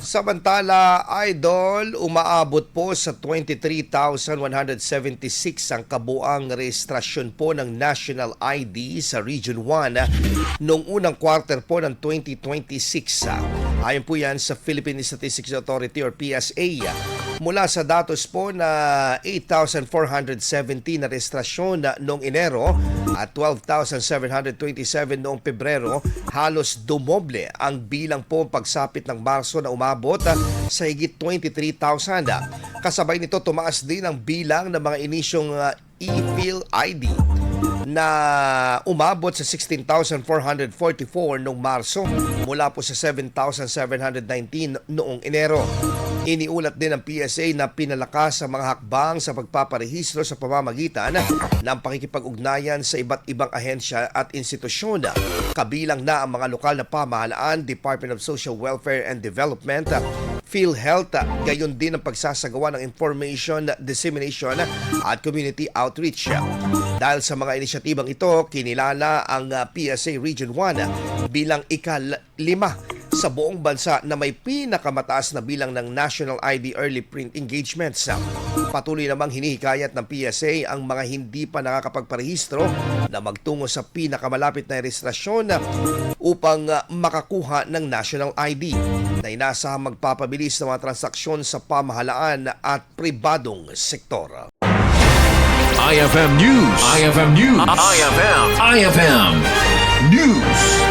Samantala, Idol, umaabot po sa 23,176 ang kabuang rehistrasyon po ng National ID sa Region 1 noong unang quarter po ng 2026. Ayon po yan sa Philippine Statistics Authority or PSA. Mula sa datos po na 8,417 na rehistrasyon noong Enero at 12,727 noong Pebrero, halos dumoble ang bilang po pagsapit ng Marso na umabot sa higit 23,000. Kasabay nito, tumaas din ang bilang ng mga inisyong e-Phil ID na umabot sa 16,444 noong Marso mula po sa 7,719 noong Enero. Iniulat din ng PSA na pinalakas ang mga hakbang sa pagpaparehistro sa pamamagitan ng pakikipag-ugnayan sa iba't ibang ahensya at institusyon. Kabilang na ang mga lokal na pamahalaan, Department of Social Welfare and Development, PhilHealth, gayon din ang pagsasagawa ng information dissemination at community outreach. Dahil sa mga inisyatibang ito, kinilala ang PSA Region 1 bilang ika-5 sa buong bansa na may pinakamataas na bilang ng National ID Early Print Engagements. Patuloy namang hinihikayat ng PSA ang mga hindi pa nakakapagparehistro na magtungo sa pinakamalapit na rehistrasyon upang makakuha ng National ID na inasahang magpapabilis ng mga transaksyon sa pamahalaan at pribadong sektor. IFM News. IFM News. IFM News.